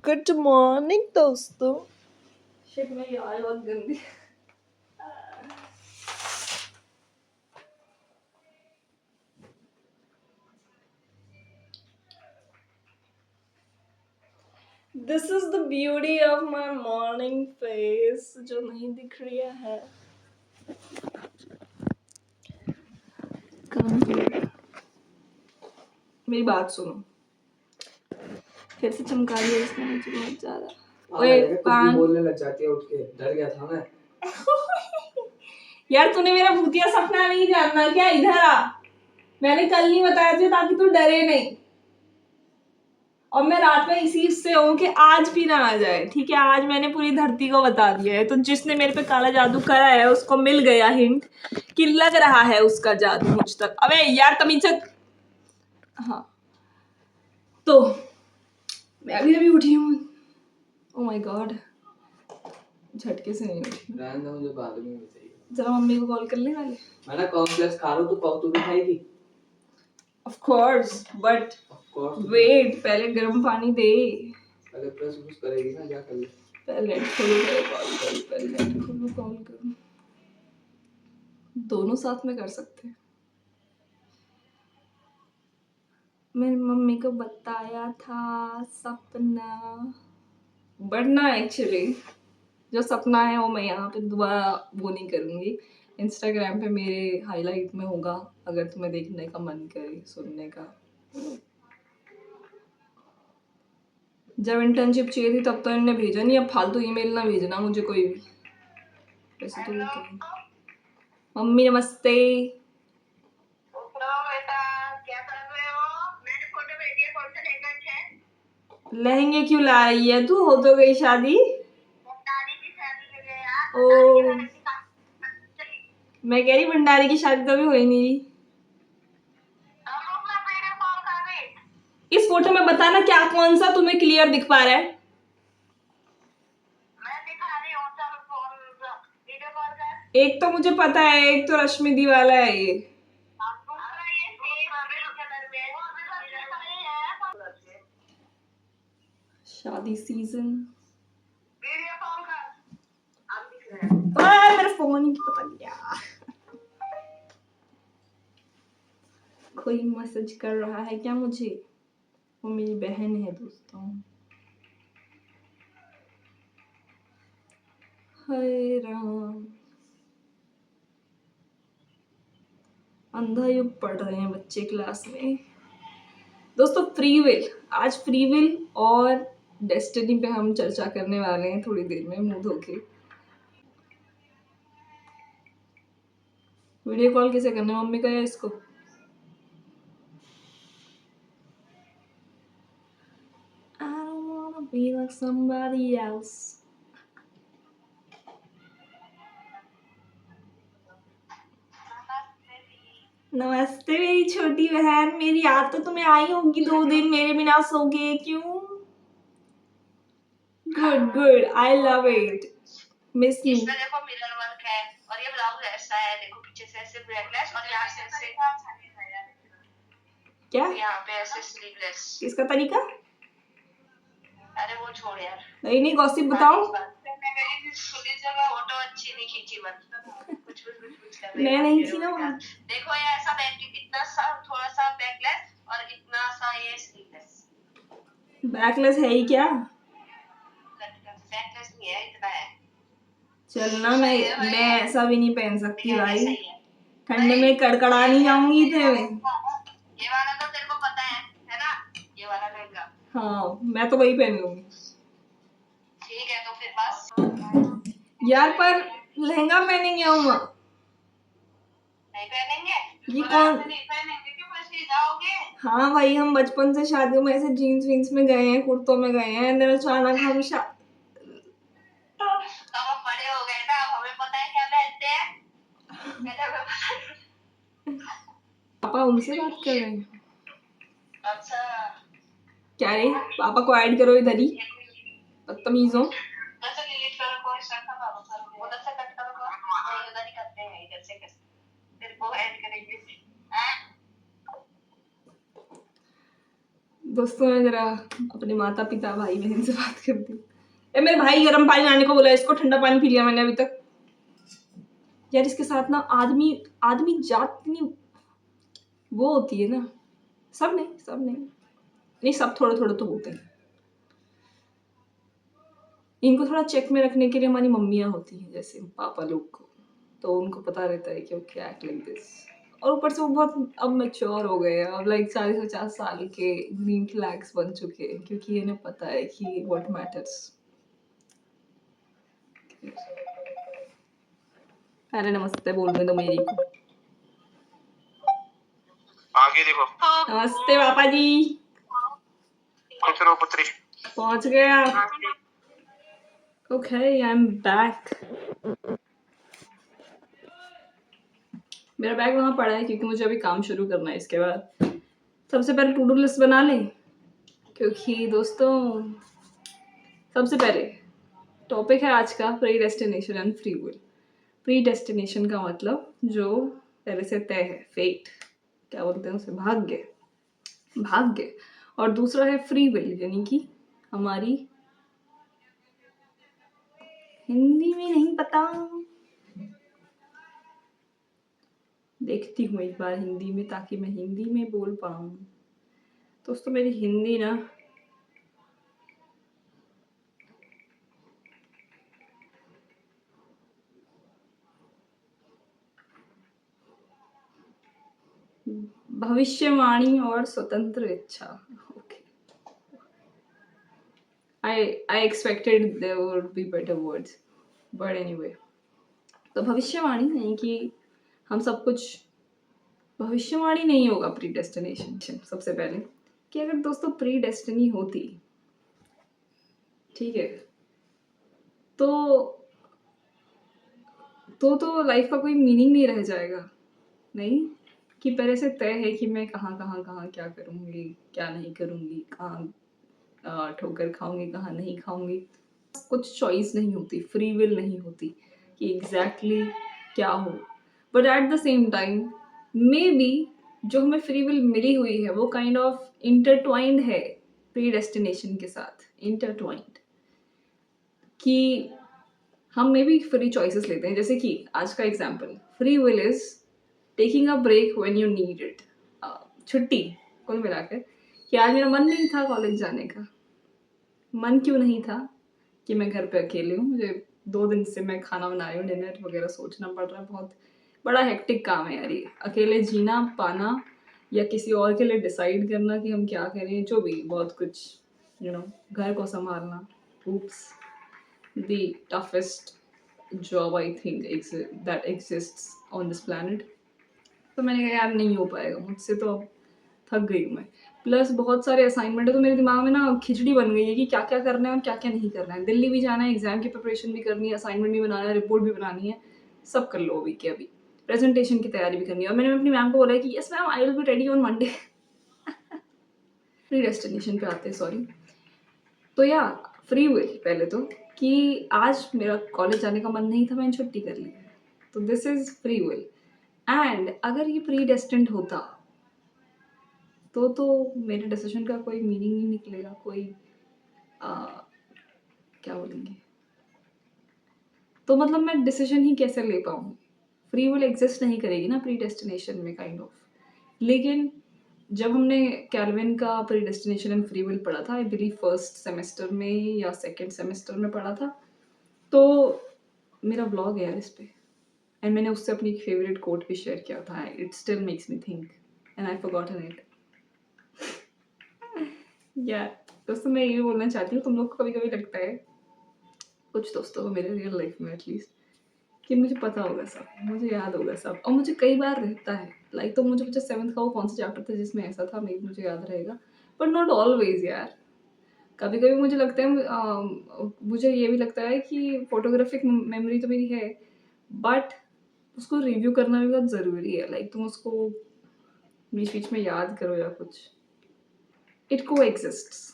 Good morning दोस्तों। Shit मेरी आवाज बहुत गंदी। This is the beauty of my morning face जो नहीं दिख रही है। मेरी बात सुनो, फिर से चमका दिया इसने मुझे बहुत ज्यादा। ओए पान बोलने लग जाती है, उठ के डर गया था मैं। यार तूने मेरा भूतिया सपना नहीं जानना क्या? इधर आ, मैंने कल नहीं बताया तुझे ताकि तू डरे नहीं। और मैं रात में इसी से हूँ कि आज भी ना आ जाए, ठीक है? आज मैंने पूरी धरती को बता दिया है, तो जिसने मेरे पे काला जादू करा है उसको मिल गया हिंट कि लग रहा है उसका जादू मुझ तक। अबे यार तमीज से। हाँ तो मैं अभी उठी हूँ। ओह माय गॉड, झटके से नहीं उठी। मुझे बाद में बताइए। जरा मम्मी को कॉल कर ले वाले। मैं ना कॉर्नफ्लेक्स खा रहा हूँ, तो कौतुक भी खाएगी। ऑफ कोर्स, बट वेट, पहले गर्म पानी दे। पहले प्रेस पुश करेगी ना, क्या कर ले। पहले खोलो कॉल कर, पहले खोलो कॉल कर। दोनों साथ में कर सकते हैं। मेरी मम्मी को बताया था सपना, बट ना एक्चुअली जो सपना है वो मैं यहाँ पे दोबारा वो नहीं करूँगी। इंस्टाग्राम पे मेरे हाईलाइट में होगा, अगर तुम्हें देखने का मन करे, सुनने का। जब इंटर्नशिप चाहिए थी तब तो इन्होंने भेजा नहीं, अब फालतू ईमेल ना भेजना मुझे कोई भी। वैसे तो मम्मी नमस्ते। लहंगे क्यों ला रही है तू? हो तो गई शादी। ओ मैं कह रही भंडारी की शादी तो अभी हुई नहीं। इस फोटो में बताना क्या कौन सा तुम्हें क्लियर दिख पा रहा है? एक तो मुझे पता है, एक तो रश्मि दी वाला है ये। शादी सीजन। मेरा फोन ही पता नहीं क्या। कोई मैसेज कर रहा है क्या मुझे? वो मेरी बहन है दोस्तों। हाय राम, अंधा युग पढ़ रहे हैं बच्चे क्लास में। दोस्तों फ्री विल, आज फ्री विल और डेस्टिनी पे हम चर्चा करने वाले हैं थोड़ी देर में, मुंह धो के। वीडियो कॉल किसे करना है, मम्मी का या इसको? I don't wanna be like somebody else. नमस्ते मेरी छोटी बहन। मेरी याद तो तुम्हें आई होगी, 2 दिन मेरे बिना सोगे क्यों? Good good, I love it, miss you. इसमें देखो मिरर वर्क है और ये ब्लाउज ऐसा है, देखो पीछे से ऐसे ब्रेकलेस और यहाँ से ऐसे क्या, यहाँ पे ऐसे स्लीवलेस। किसका तरीका? अरे वो छोड़ यार, नहीं नहीं गॉसिप बताओ। फोटो अच्छी नहीं खींची, कुछ मैं नहीं खींची ना वहाँ। देखो ये ऐसा बैक, इतना सा थोड़ा सा बैकलेस और इतना सा ये स्लीवलेस। बैकलेस है ही क्या? बैकलेस नहीं है, इतना है। चलना, मैं ऐसा भी नहीं पहन सकती भाई, ठंड में कड़कड़ा नहीं जाऊंगी इतने में। ये वाला तो तेरे को पता है ना, ये वाला लहंगा। हाँ मैं तो वही पहन लूंगी। ठीक है तो फिर बस यार, पर लहंगा पहनेंगे हम, नहीं पहनेंगे ये कौन नहीं पहनेंगे कि बस ये जाओगे। हाँ भाई, हम बचपन से शादियों में ऐसे जीन्स वीन्स में गए हैं, कुर्तों में गए हैं, अचानक हम अब बड़े हो गए ना, हमें पता है क्या पहनते हैं। पापा उनसे बात कर रहे हैं। अच्छा क्या रे, पापा को ऐड करो इधर ही, बदतमीज हो। अच्छा डिलीट करो, कोई शक ना पापा उधर से कट करो, उधर ही करते हैं, इधर से तेरे को ऐड करेंगे। दोस्तों मैं जरा अपने माता पिता भाई बहन से बात करती हूँ। मेरे भाई गर्म पानी लाने को बोला, इसको ठंडा पानी पी लिया मैंने अभी तक। यार इसके साथ ना आदमी आदमी जात नहीं वो होती है ना, सब नहीं सब थोड़े थोड़े तो होते हैं। इनको थोड़ा चेक में रखने के लिए हमारी मम्मियाँ होती हैं जैसे पापा लोग को, तो उनको पता रहता है कि वो क्या एक्ट लाइक दिस। और ऊपर से वो बहुत अब मैच्योर हो गए हैं, अब लाइक 40-50 साल के ग्रीन फ्लैग्स बन चुके हैं, क्योंकि इन्हें पता है कि व्हाट मैटर्स। पहले नमस्ते बोलने दो मेरी को। आगे देखो। नमस्ते पापा जी। खुश रहो पुत्री। पहुंच गए आप? Okay I am back. मेरा बैग वहाँ पड़ा है क्योंकि मुझे अभी काम शुरू करना है। इसके बाद सबसे पहले टू डू लिस्ट बना लें, क्योंकि दोस्तों सबसे पहले टॉपिक है आज का pre destination and free will. Pre destination का मतलब जो पहले से तय है, फेट क्या बोलते हैं उसे, भाग्य। और दूसरा है फ्री विल, यानी कि हमारी, हिंदी में नहीं पता, देखती हूँ एक बार हिंदी में ताकि मैं हिंदी में बोल पाऊँ। दोस्तों मेरी हिंदी ना भविष्यवाणी और स्वतंत्र इच्छा। Okay, I expected there would be better words, but anyway, तो भविष्यवाणी नहीं कि हम सब कुछ, भविष्यवाणी नहीं होगा प्री डेस्टिनेशन। सबसे पहले कि अगर दोस्तों प्री डेस्टिनी होती, ठीक है, तो लाइफ का कोई मीनिंग नहीं रह जाएगा। नहीं कि पहले से तय है कि मैं कहाँ क्या करूँगी, क्या नहीं करूँगी, कहाँ ठोकर खाऊंगी, कहाँ नहीं खाऊंगी। कुछ चॉइस नहीं होती, फ्री विल नहीं होती कि एग्जैक्टली क्या हो। But at the same time may be जो हमें फ्री विल मिली हुई है वो काइंड ऑफ इंटरट्वाइंड है प्री डेस्टिनेशन के साथ, इंटरट्वाइंड, कि हम मे बी फ्री चॉइसेस लेते हैं। जैसे कि आज का example, free will is taking a break when you need it. छुट्टी कुल मिलाकर कि आज मेरा मन नहीं था कॉलेज जाने का। मन क्यों नहीं था कि मैं घर पे अकेले हूँ, मुझे 2 दिन से मैं खाना बना रही हूँ, डिनर वगैरह सोचना पड़ रहा है, बहुत बड़ा हेक्टिक काम है यार ये, अकेले जीना पाना या किसी और के लिए डिसाइड करना कि हम क्या करें, जो भी बहुत कुछ घर को संभालना। oops, the toughest job I think that exists on this planet। तो मैंने कहा यार नहीं हो पाएगा मुझसे, तो अब थक गई हूँ मैं। प्लस बहुत सारे असाइनमेंट है, तो मेरे दिमाग में ना खिचड़ी बन गई है कि क्या क्या करना है और क्या क्या नहीं करना है। दिल्ली भी जाना है, एग्जाम की प्रिपरेशन भी करनी है, असाइनमेंट भी बनाना है, रिपोर्ट भी बनानी है, सब कर लो अभी के अभी। प्रेजेंटेशन की तैयारी भी करनी है। और मैंने अपनी मैम को बोला है कि yes ma'am I will be ready on Monday. Free destination पे आते हैं, सॉरी। तो या फ्री विल पहले तो कि आज मेरा कॉलेज जाने का मन नहीं था, मैंने छुट्टी कर ली, तो this is free will. And अगर ये प्री डेस्टिन्ड होता तो मेरे डिसीजन का कोई मीनिंग नहीं निकलेगा, कोई क्या बोलेंगे, तो मतलब मैं डिसीजन ही कैसे ले पाऊँ। फ्री विल एग्जिस्ट नहीं करेगी ना प्री डेस्टिनेशन में, काइंड ऑफ। लेकिन जब हमने कैल्विन का pre destination and free will पढ़ा था, आई बिलीव फर्स्ट सेमेस्टर में या सेकेंड सेमेस्टर में पढ़ा था, तो मेरा व्लॉग है यार इस पे, एंड मैंने उससे अपनी एक फेवरेट कोट भी शेयर किया था, it still makes me think and I forgotten it. यार दोस्तों मैं ये बोलना चाहती हूँ, तुम लोग को कभी कभी लगता है, कुछ दोस्तों को मेरे रियल लाइफ में एटलीस्ट, कि मुझे पता होगा सब, मुझे याद होगा सब, और मुझे कई बार रहता है लाइक, तो मुझे पूछा 7th का वो कौन सा चैप्टर था जिसमें ऐसा था, मुझे याद रहेगा, बट नॉट ऑलवेज यार। कभी कभी मुझे लगता है, मुझे ये भी लगता है कि फोटोग्राफिक मेमोरी तो मेरी है, बट उसको रिव्यू करना भी बहुत ज़रूरी है। लाइक तुम उसको बीच बीच में याद करो या कुछ, इट को एग्जिस्ट्स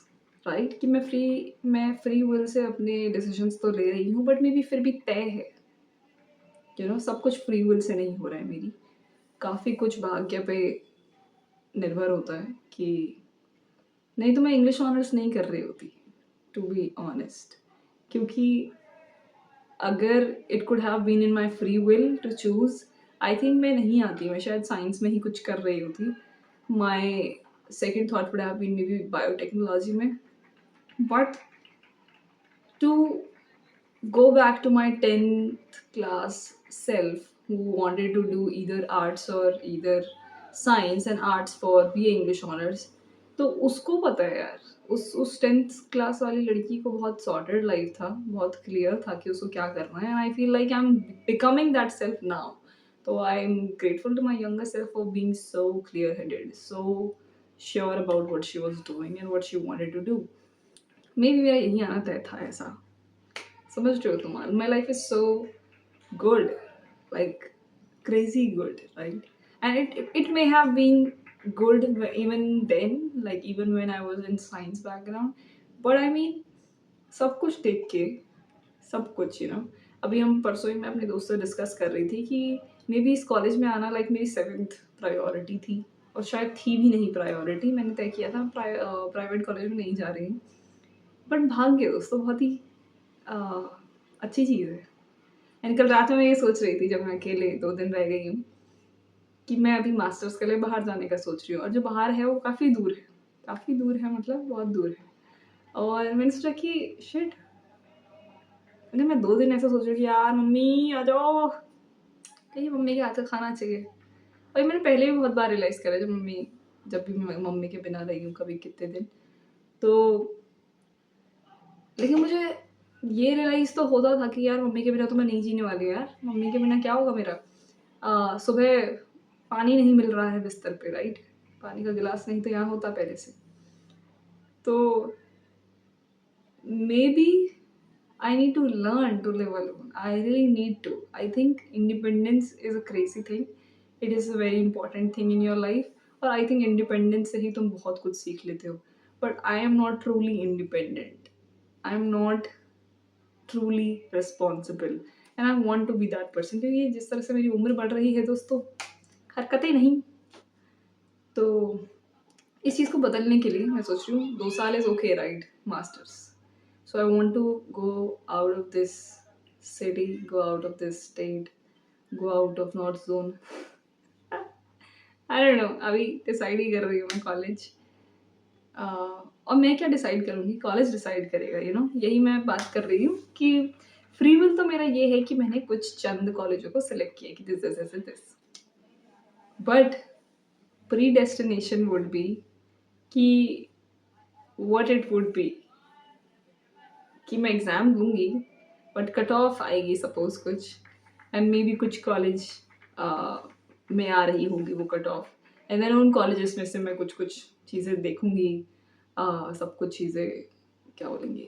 राइट, कि मैं फ्री विल से अपने डिसीजंस तो ले रही हूँ, बट मे बी फिर भी तय है, सब कुछ फ्री विल से नहीं हो रहा है मेरी, काफ़ी कुछ भाग्य पे निर्भर होता है कि नहीं तो मैं इंग्लिश ऑनर्स नहीं कर रही होती, टू बी ऑनेस्ट, क्योंकि अगर it could have been in my free will to choose, I think मैं नहीं आती, मैं शायद साइंस में ही कुछ कर रही होती. My second thought would have been maybe biotechnology में. But to go back to my 10th class self who wanted to do either arts or either science and arts for BA English honors. तो उसको पता है यार, उस 10th class वाली लड़की को बहुत सॉर्टेड लाइफ था, बहुत क्लियर था कि उसको क्या करना है. And I feel like I am becoming that self now. तो I am grateful to my younger self for being so clear headed, so sure about what she was doing and what she wanted to do. Maybe मेरा यही आना तय था ऐसा. समझ रहे हो तुम? My life is so good, like crazy good, right? And it may have been good even then, like even when I was in science background. But I mean, सब कुछ देख के, सब कुछ अभी हम परसों ही मैं अपने दोस्त से डिस्कस कर रही थी कि मे बी इस कॉलेज में आना लाइक मेरी 7th प्रायोरिटी थी, और शायद थी भी नहीं प्रायोरिटी. मैंने तय किया था प्राइवेट कॉलेज में नहीं जा रही हूँ. बट भाग्य दोस्तों बहुत ही अच्छी चीज़ है. एंड कल रात में मैं ये सोच रही थी, जब मैं अकेले 2 दिन रह गई हूँ, कि मैं अभी मास्टर्स के लिए बाहर जाने का सोच रही हूँ, और जो बाहर है वो काफ़ी दूर है, मतलब बहुत दूर है. और मैंने सोचा कि शिट, अगर मैं 2 दिन ऐसा सोच रही हूँ कि यार मम्मी आ जाओ, कहीं मम्मी के हाथ का खाना चाहिए. और ये मैंने पहले भी बहुत बार रियलाइज़ करा, जब भी मैं मम्मी के बिना रही हूँ कभी कितने दिन, तो लेकिन मुझे ये रियलाइज़ तो होता था कि यार मम्मी के बिना तो मैं नहीं जीने वाली यार, मम्मी के बिना क्या होगा मेरा. सुबह पानी नहीं मिल रहा है बिस्तर पे, राइट? पानी का गिलास नहीं तो यहाँ होता पहले से. तो may be I need to learn to live alone. I really need to. I think independence is a crazy thing. It is a very important thing in your life. और I think independence से ही तुम बहुत कुछ सीख लेते हो. But I am not truly independent. I am not truly responsible. And I want to be that person. क्योंकि जिस तरह से मेरी उम्र बढ़ रही है दोस्तों, हरकतें नहीं. तो इस चीज़ को बदलने के लिए मैं सोच रही हूँ 2 साल is okay, right? Masters. So I want to go out of this city, go out of this state, go out of North Zone. I don't know. अभी डिसाइड ही कर रही हूँ मैं कॉलेज. और मैं क्या डिसाइड करूँगी, कॉलेज डिसाइड करेगा. यही मैं बात कर रही हूँ कि फ्री विल तो मेरा ये है कि मैंने कुछ चंद कॉलेजों को सिलेक्ट किया कि this. But pre destination would be कि what it would be कि मैं एग्ज़ाम दूंगी, बट कट ऑफ आएगी सपोज कुछ, एंड मे बी कुछ कॉलेज में आ रही होगी वो कट ऑफ, एंड देन उन कॉलेजेस में से मैं कुछ कुछ चीज़ें देखूंगी. सब कुछ चीज़ें क्या बोलेंगे,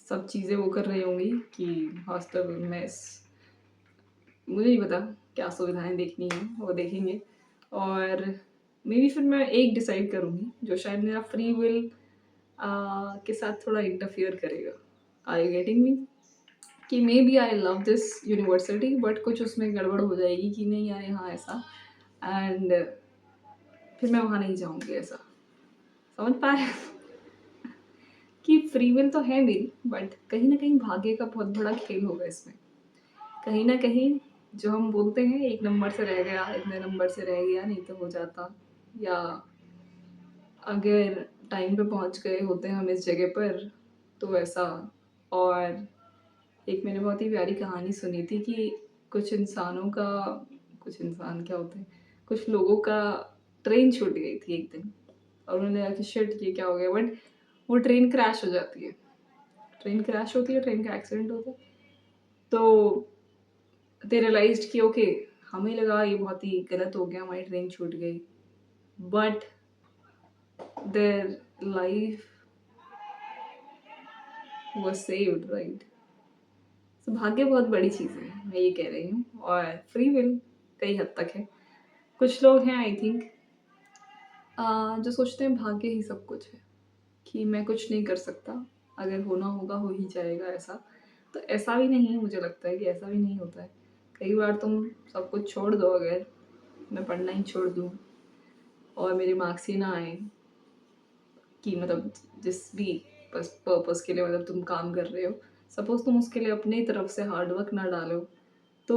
सब चीज़ें वो कर रही होंगी कि हॉस्टल मेस, मुझे नहीं पता क्या सुविधाएं देखनी है, वो देखेंगे. और मे बी फिर मैं एक डिसाइड करूँगी जो शायद मेरा फ्री विल के साथ थोड़ा इंटरफियर करेगा. Are you getting me? कि maybe I love this university, but कुछ उसमें गड़बड़ हो जाएगी कि नहीं यार यहाँ ऐसा, एंड फिर मैं वहाँ नहीं जाऊँगी ऐसा. समझ पा रहे कि फ्री विल तो है मेरी, बट कहीं ना कहीं भाग्य का बहुत बड़ा खेल होगा इसमें. कहीं ना कहीं जो हम बोलते हैं 1 नंबर से रह गया, इतने नंबर से रह गया, नहीं तो हो जाता, या अगर टाइम पे पहुंच गए होते हम इस जगह पर तो वैसा. और एक मैंने बहुत ही प्यारी कहानी सुनी थी कि कुछ इंसान क्या होते हैं, कुछ लोगों का ट्रेन छूट गई थी एक दिन, और उन्होंने कहा कि शिट ये क्या हो गया, बट वो ट्रेन क्रैश हो जाती है. ट्रेन क्रैश होती है, ट्रेन का एक्सीडेंट होता है. तो दे रियलाइज्ड कि ओके, हमें लगा ये बहुत ही गलत हो गया, हमारी ट्रेन छूट गई, but their life was saved, right? So भाग्य बहुत बड़ी चीज़ है, मैं ये कह रही हूँ. और फ्री विल कई हद तक है. कुछ लोग हैं आई थिंक जो सोचते हैं भाग्य ही सब कुछ है, कि मैं कुछ नहीं कर सकता, अगर होना होगा हो ही जाएगा ऐसा. तो ऐसा भी नहीं, मुझे लगता है कि ऐसा भी नहीं होता है. कई बार तुम सब कुछ छोड़ दो, अगर मैं पढ़ना ही छोड़ दूँ और मेरे मार्क्स ही ना आए, कि मतलब जिस भी पर्पस के लिए मतलब तुम काम कर रहे हो, सपोज तुम उसके लिए अपनी तरफ से हार्ड वर्क ना डालो तो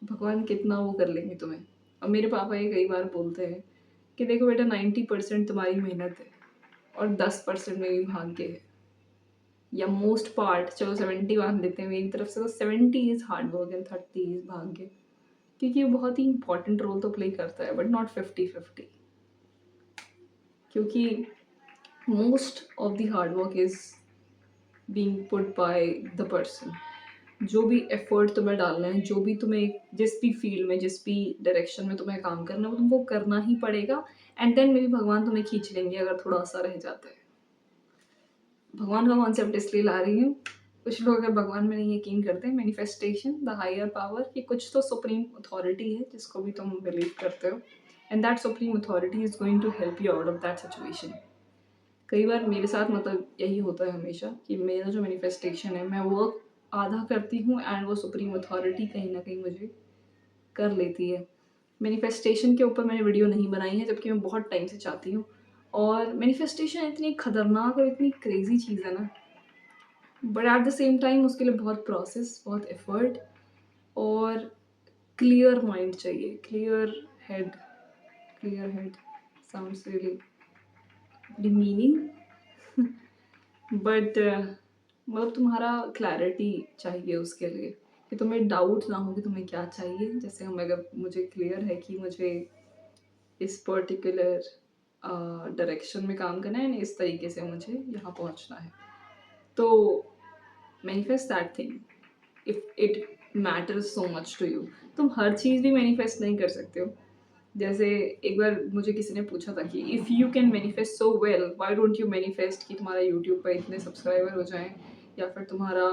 भगवान कितना वो कर लेंगे तुम्हें। अब मेरे पापा ये कई बार बोलते हैं कि देखो बेटा 90% तुम्हारी मेहनत है और 10% मेरी भाग्य है, या मोस्ट पार्ट, चलो 70 मान लेते हैं मेरी तरफ से, तो 70 is hard work and 30 is भाग्य, क्योंकि ये बहुत ही इंपॉर्टेंट रोल तो प्ले करता है, बट नॉट 50-50, क्योंकि most of the hard work is being put by the person. जो भी एफर्ट तुम्हें डालना है, जो भी तुम्हें जिस भी फील्ड में, जिस भी डायरेक्शन में तुम्हें काम करना है, वो तुमको करना ही पड़ेगा। एंड देन मे बी भगवान तुम्हें खींच लेंगे अगर थोड़ा सा रह जाता है। भगवान का कॉन्सेप्ट इसलिए ला रही हूँ, कुछ लोग अगर भगवान में नहीं यकीन करते, मैनिफेस्टेशन, द हायर पावर, ये कुछ तो सुप्रीम अथॉरिटी है जिसको भी तुम बिलीव करते हो, and that supreme authority is going to help you out of that situation. कई बार मेरे साथ मतलब यही होता है हमेशा कि मेरा जो मैनिफेस्टेशन है, मैं वर्क आधा करती हूँ एंड वो सुप्रीम अथॉरिटी कहीं ना कहीं मुझे कर लेती है। मैनिफेस्टेशन के ऊपर मैंने वीडियो नहीं बनाई है, जबकि मैं बहुत टाइम से चाहती हूँ। और मैनिफेस्टेशन इतनी खतरनाक और इतनी क्रेजी चीज़ है ना, but at the same time उसके लिए बहुत प्रोसेस, बहुत एफर्ट और क्लियर माइंड चाहिए, clear head. Clear head sounds really demeaning but मतलब तुम्हारा क्लैरिटी चाहिए उसके लिए, कि तुम्हें डाउट ना हो कि तुम्हें क्या चाहिए। जैसे हम, अगर मुझे क्लियर है कि मुझे इस पर्टिकुलर डायरेक्शन में काम करना है, इस तरीके से मुझे यहाँ पहुँचना है, तो manifest that thing if it matters so much to you. तुम हर चीज़ भी मैनिफेस्ट नहीं कर सकते हो। जैसे एक बार मुझे किसी ने पूछा था कि if you can manifest so well, why don't you manifest कि तुम्हारा यूट्यूब पर इतने सब्सक्राइबर हो जाएं, या फिर तुम्हारा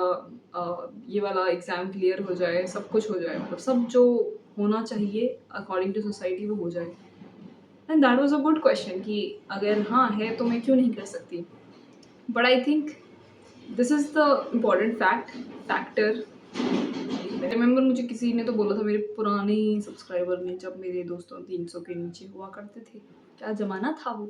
ये वाला एग्ज़ाम क्लियर हो जाए, सब कुछ हो जाए, मतलब सब जो होना चाहिए अकॉर्डिंग टू सोसाइटी वो हो जाए। And that was a good question कि अगर हाँ है तो मैं क्यों नहीं कर सकती। But I think this is the important factor. Remember मुझे किसी ने तो बोला था, मेरे पुराने सब्सक्राइबर ने, जब मेरे दोस्तों 300 के नीचे हुआ करते थे, क्या ज़माना था वो,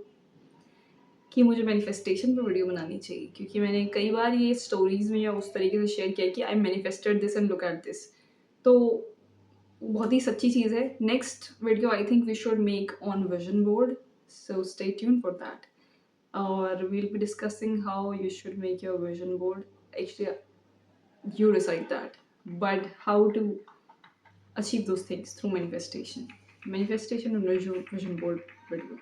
कि मुझे मैनिफेस्टेशन पर वीडियो बनानी चाहिए, क्योंकि मैंने कई बार ये स्टोरीज में या उस तरीके से शेयर किया कि I manifested this and look at this. तो बहुत ही सच्ची चीज़ है। Next video I think we should make on vision board, so stay tune for that. और we'll be discussing how you should make your vision board. Actually, you decide that, but how to achieve those things through manifestation and vision board video.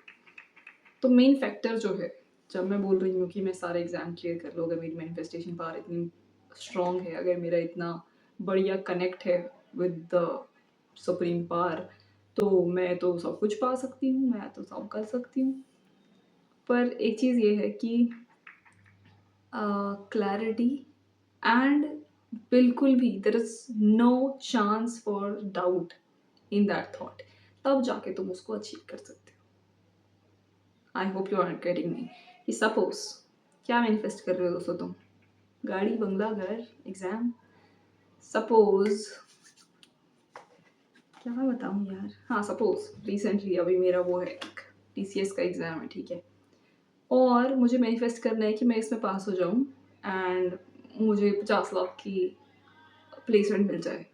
तो main factor जो है, जब मैं बोल रही हूँ कि मैं सारे एग्जाम क्लियर कर लूँ, अगर मेरी मैनिफेस्टेशन पावर इतनी स्ट्रॉन्ग है, अगर मेरा इतना बढ़िया कनेक्ट है विद द सुप्रीम पावर, तो मैं तो सब कुछ पा सकती हूँ, मैं तो सब कर सकती हूँ। पर एक चीज़ ये है कि क्लैरिटी एंड बिल्कुल भी there is no chance for doubt in that thought, तब जाके तुम उसको अचीव कर सकते हो। I hope you are getting me. कि सपोज क्या मैनिफेस्ट कर रहे हो दोस्तों तुम, गाड़ी, बंगला, घर, एग्जाम। सपोज क्या बताऊँ यार, हाँ सपोज रिसेंटली अभी मेरा वो है TCS का एग्ज़ाम है, ठीक है, और मुझे मैनिफेस्ट करना है कि मैं इसमें पास हो जाऊँ एंड मुझे 50 लाख की प्लेसमेंट मिल जाए।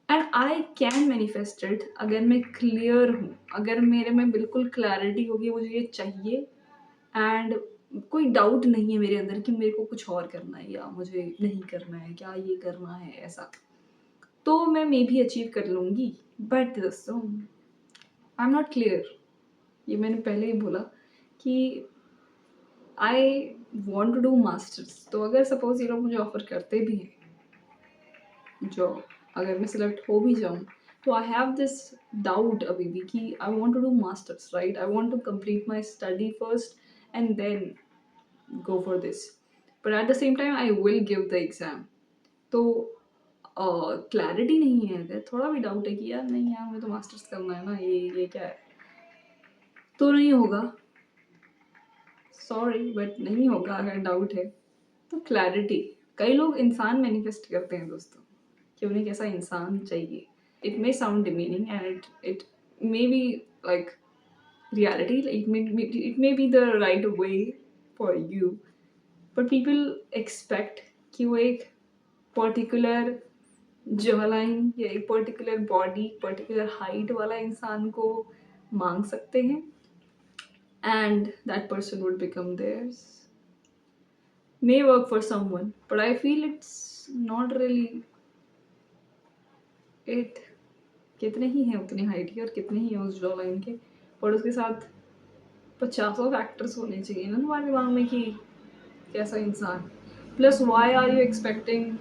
And I can manifest it अगर मैं क्लियर हूँ, अगर मेरे में बिल्कुल क्लैरिटी होगी मुझे ये चाहिए, एंड कोई डाउट नहीं है मेरे अंदर कि मेरे को कुछ और करना है या मुझे नहीं करना है, क्या ये करना है ऐसा, तो मैं मे भी अचीव कर लूँगी। बट दोस्तों आई एम नॉट क्लियर, ये मैंने पहले ही बोला कि I want to do masters. तो अगर सपोज ये लोग मुझे ऑफर करते भी हैं जॉब, अगर मैं सिलेक्ट हो भी जाऊँ, तो आई हैव दिस डाउट अभी भी कि I want to do masters, right, I want to complete my study first and then go for this, but at the same time I will give the exam. तो clarity नहीं है, अगर थोड़ा भी doubt है कि यार नहीं यार मुझे तो मास्टर्स करना है ना, ये क्या है, तो नहीं होगा, सॉरी बट नहीं होगा। अगर डाउट है तो क्लैरिटी। कई लोग इंसान मैनिफेस्ट करते हैं दोस्तों, कि उन्हें कैसा इंसान चाहिए। It may sound demeaning and it may be like reality, it may be the right way for you, but people expect कि वो एक पर्टिकुलर जॉलाइन या एक पर्टिकुलर बॉडी, पर्टिकुलर हाइट वाला इंसान को मांग सकते हैं, and that person would become theirs. May work for someone, but I feel it's not really it. कितने ही हैं उतनी हाइट के और कितने ही हैं उस जॉ लाइन के, और उसके साथ 50 फैक्टर्स होने चाहिए ना तुम्हारे दिमाग में कि कैसा इंसान. Plus why are you expecting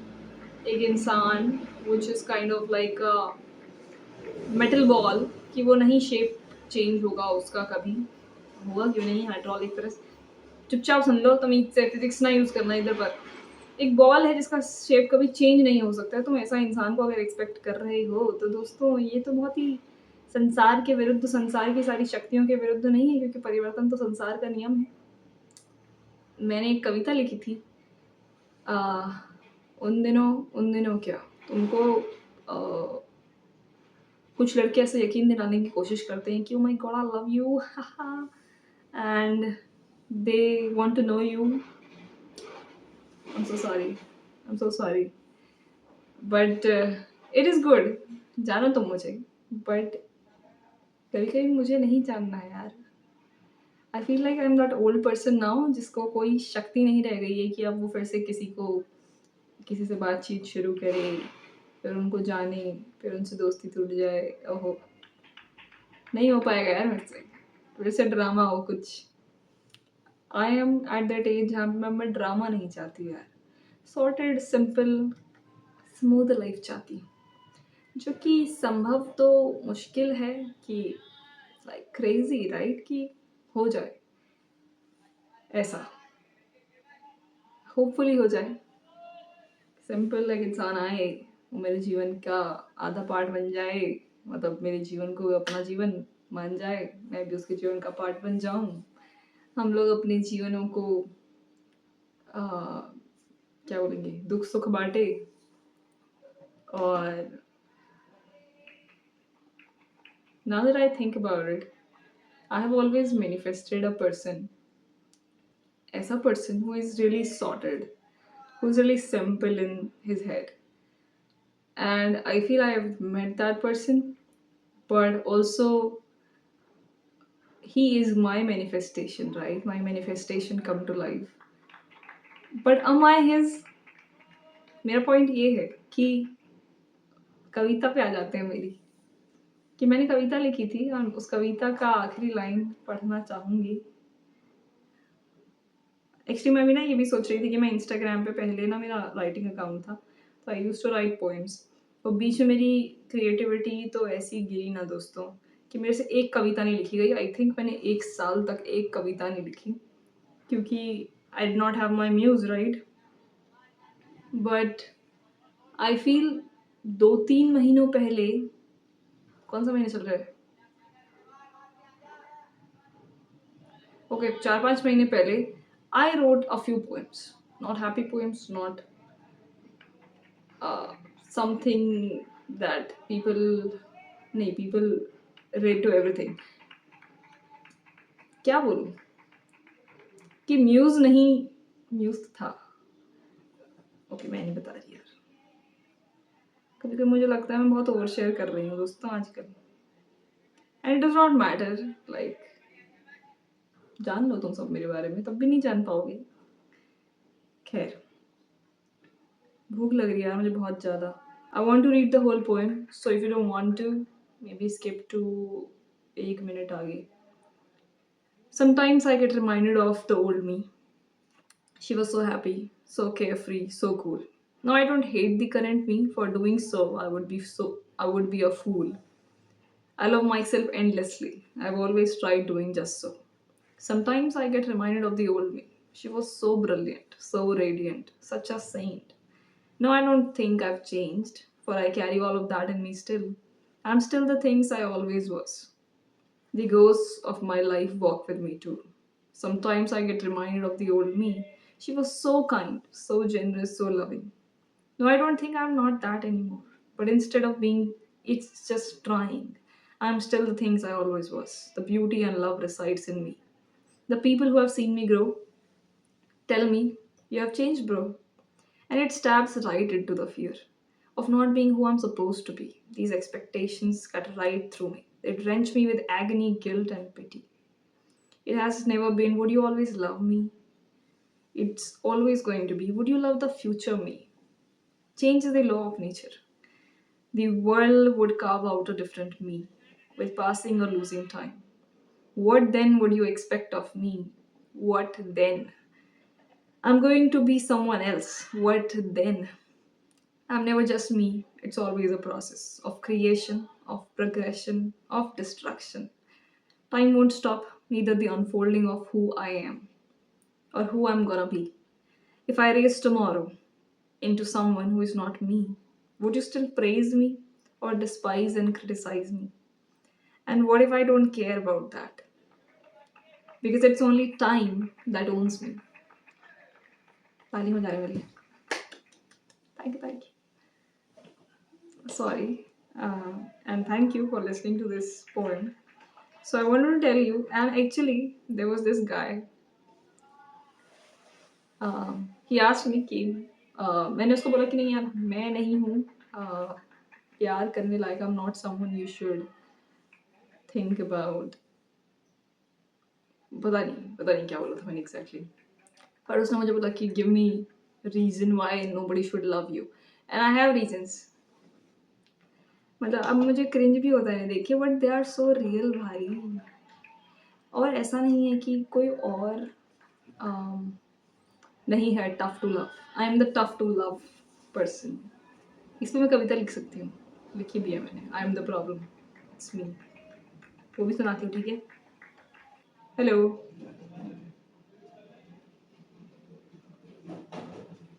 एक इंसान which is kind of like a metal ball कि वो नहीं शेप चेंज होगा उसका कभी, होगा क्यों नहीं हाइड्रोलिक प्रेस. चुपचाप सुन लो, तमीज से फिजिक्स ना यूज़ करना इधर पर. एक बॉल है जिसका शेप कभी चेंज नहीं हो सकता है, तुम ऐसा इंसान को अगर एक्सपेक्ट कर रहे हो तो दोस्तों ये तो बहुत ही संसार के विरुद्ध, संसार की सारी शक्तियों के विरुद्ध नहीं है, क्योंकि परिवर्तन तो संसार का नियम है. मैंने एक कविता लिखी थी उन दिनों क्या तुमको कुछ लड़के ऐसे यकीन दिलाने की कोशिश करते हैं कि oh my god I love you and they want to know you. I'm so sorry, but it is good. जानो तुम मुझे, but कभी कभी मुझे नहीं जानना है यार. आई feel like I M that old person now जिसको कोई शक्ति नहीं रह गई है कि अब वो फिर से किसी से बातचीत शुरू करे, फिर उनको जाने, फिर उनसे दोस्ती टूट जाए. ओहो, नहीं हो पाएगा यार मेरे से, फिर से ड्रामा हो कुछ. I am at that age जहाँ पे मैं ड्रामा नहीं चाहती यार. सॉर्टेड, सिंपल, स्मूथ लाइफ चाहती हूँ, जो कि संभव तो मुश्किल है कि लाइक क्रेजी राइट कि हो जाए ऐसा. होपफुली हो जाए. सिंपल एक इंसान आए, वो मेरे जीवन का आधा पार्ट बन जाए, मतलब मेरे जीवन को अपना जीवन मान जाए, मैं भी उसके जीवन का पार्ट बन जाऊं. हम लोग अपने जीवनों को क्या बोलेंगे, दुख सुख बांटे. और now that I think about it, I have always manifested a person, as a person who is really sorted, who's really simple in his head. And I feel I have met that person, but also he is my manifestation, right? My manifestation come to life. But am I his? मेरा point ये है कि कविता पे आ जाते हैं मेरी, कि मैंने कविता लिखी थी और उस कविता का आखिरी लाइन पढ़ना चाहूंगी. एक्चुअली मैं भी ना ये भी सोच रही थी कि मैं इंस्टाग्राम पे पहले ना मेरा राइटिंग अकाउंट था, तो आई यूज टू राइट पोएम्स. तो बीच में मेरी क्रिएटिविटी तो ऐसी गिरी ना दोस्तों कि मेरे से एक कविता नहीं लिखी गई. आई थिंक मैंने 1 साल तक एक कविता नहीं लिखी, क्योंकि I did not have my muse right. But I feel 2-3 महीनों पहले, कौन सा महीने चल रहा है, ओके 4-5 महीने पहले I wrote a few poems. Not happy poems, not something that people relate to everything. क्या बोलूं कि म्यूज नहीं, म्यूज था. ओके मैं नहीं बता रही यार, कभी कभी मुझे लगता है मैं बहुत ओवर शेयर कर रही हूँ दोस्तों आजकल. And it does not matter, like जान लो तुम सब मेरे बारे में, तब भी नहीं जान पाओगे. खैर, भूख लग रही है यार मुझे बहुत ज़्यादा. I want to read the whole poem, so if you don't want to, maybe skip to 1 minute आगे. Sometimes I get reminded of the old me. She was so happy, so carefree, so cool. Now I don't hate the current me for doing so. I would be a fool. I love myself endlessly. I've always tried doing just so. Sometimes I get reminded of the old me. She was so brilliant, so radiant, such a saint. No, I don't think I've changed, for I carry all of that in me still. I'm still the things I always was. The ghosts of my life walk with me too. Sometimes I get reminded of the old me. She was so kind, so generous, so loving. No, I don't think I'm not that anymore. But instead of being, it's just trying. I'm still the things I always was. The beauty and love resides in me. The people who have seen me grow, tell me, you have changed, bro. And it stabs right into the fear of not being who I'm supposed to be. These expectations cut right through me. They drench me with agony, guilt, and pity. It has never been, would you always love me? It's always going to be, would you love the future me? Change is the law of nature. The world would carve out a different me with passing or losing time. What then would you expect of me? What then? I'm going to be someone else. What then? I'm never just me. It's always a process of creation, of progression, of destruction. Time won't stop neither the unfolding of who I am or who I'm gonna be. If I race tomorrow into someone who is not me, would you still praise me or despise and criticize me? And what if I don't care about that? Because it's only time that owns me. ताली हो जा रही है मेरी. Thank you, thank you. Sorry. And thank you for listening to this poem. So I wanted to tell you, and actually, there was this guy. He asked me कि मैंने उसको बोला कि नहीं यार मैं नहीं हूँ प्यार करने लायक. I'm not someone you should think about. पता नहीं क्या बोला था मैंने exactly. पर उसने मुझे बोला कि give me reason why nobody should love you. And I have reasons. मतलब अब मुझे क्रिंज भी होता है देखिए, but they are so real भाई. और ऐसा नहीं है कि कोई और नहीं है tough to love. I am the tough to love person. इस पर मैं कविता लिख सकती हूँ, लिखी भी है मैंने. आई am the problem, it's me. वो भी सुनाती हूँ, ठीक है. Hello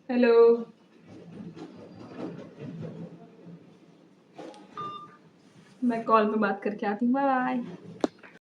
hello. मैं कॉल पे बात करके आती हूँ. Bye bye.